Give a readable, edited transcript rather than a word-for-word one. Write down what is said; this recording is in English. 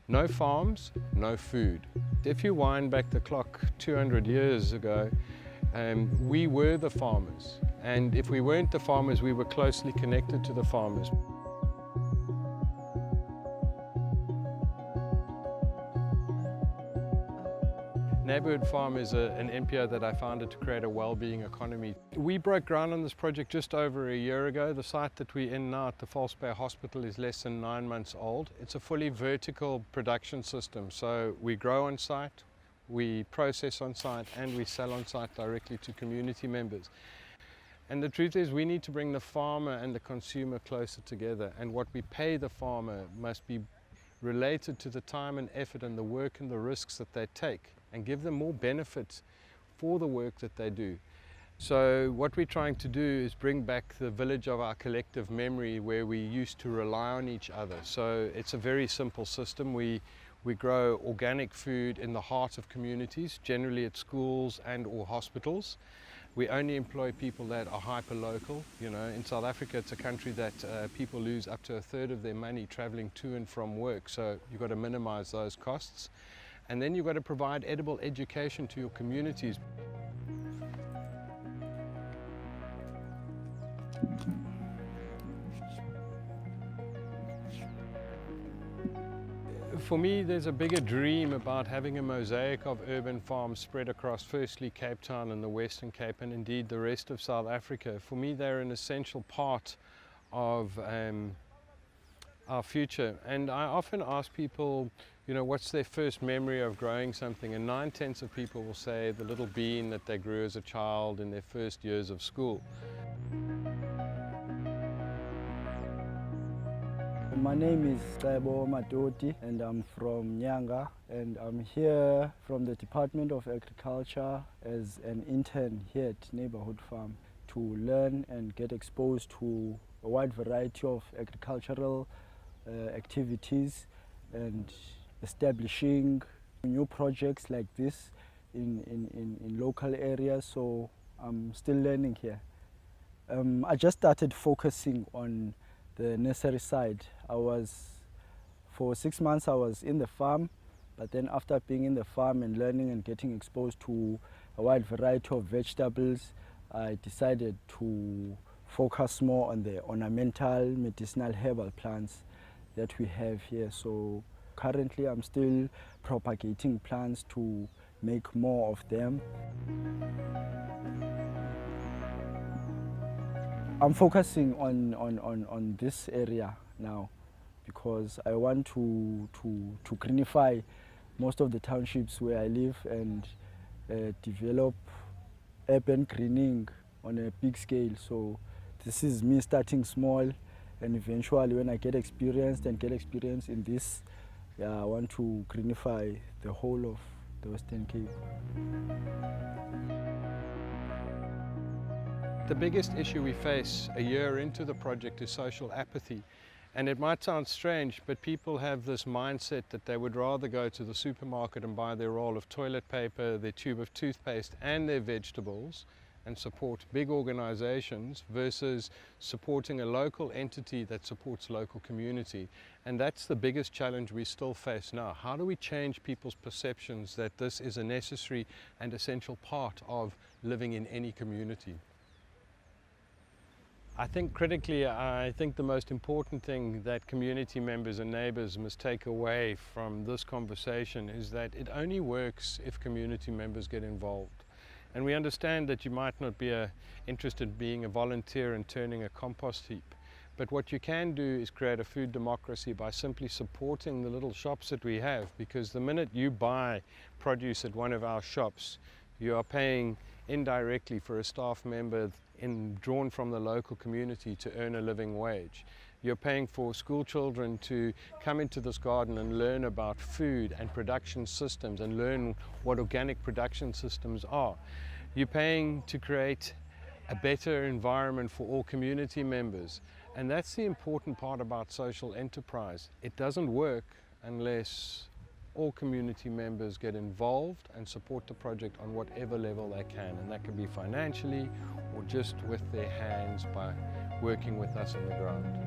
No farms, no food. If you wind back the clock 200 years ago, we were the farmers. And if we weren't the farmers, we were closely connected to the farmers. Neighbourhood Farm is an NPO that I founded to create a well-being economy. We broke ground on this project just over a year ago. The site that we're in now at the False Bay Hospital is less than 9 months old. It's a fully vertical production system, so we grow on site, we process on site, and we sell on site directly to community members. And the truth is, we need to bring the farmer and the consumer closer together, and what we pay the farmer must be related to the time and effort and the work and the risks that they take, and give them more benefits for the work that they do. So what we're trying to do is bring back the village of our collective memory where we used to rely on each other. So it's a very simple system. We grow organic food in the heart of communities, generally at schools and or hospitals. We only employ people that are hyper-local. You know, in South Africa, it's a country that people lose up to 1/3 of their money traveling to and from work. So you've got to minimize those costs. And then you've got to provide edible education to your communities. For me, there's a bigger dream about having a mosaic of urban farms spread across firstly Cape Town and the Western Cape, and indeed the rest of South Africa. For me, they're an essential part of our future. And I often ask people, you know, what's their first memory of growing something? And 9/10 of people will say the little bean that they grew as a child in their first years of school. My name is Saibo Matoti and I'm from Nyanga, and I'm here from the Department of Agriculture as an intern here at Neighbourhood Farm to learn and get exposed to a wide variety of agricultural activities and establishing new projects like this in local areas. So I'm still learning here. I just started focusing on the nursery side. For 6 months I was in the farm, but then after being in the farm and learning and getting exposed to a wide variety of vegetables, I decided to focus more on the ornamental, medicinal, herbal plants that we have here. So currently I'm still propagating plants to make more of them. I'm focusing on this area now because I want to greenify most of the townships where I live and develop urban greening on a big scale. So this is me starting small, and eventually when I get experience in this, yeah, I want to greenify the whole of the Western Cape. The biggest issue we face a year into the project is social apathy. And it might sound strange, but people have this mindset that they would rather go to the supermarket and buy their roll of toilet paper, their tube of toothpaste and their vegetables and support big organizations versus supporting a local entity that supports local community. And that's the biggest challenge we still face now. How do we change people's perceptions that this is a necessary and essential part of living in any community? I think critically, I think the most important thing that community members and neighbours must take away from this conversation is that it only works if community members get involved. And we understand that you might not be interested in being a volunteer and turning a compost heap. But what you can do is create a food democracy by simply supporting the little shops that we have, because the minute you buy produce at one of our shops, you are paying indirectly for a staff member drawn from the local community to earn a living wage. You're paying for school children to come into this garden and learn about food and production systems and learn what organic production systems are. You're paying to create a better environment for all community members. And that's the important part about social enterprise. It doesn't work unless all community members get involved and support the project on whatever level they can. And that can be financially or just with their hands by working with us on the ground.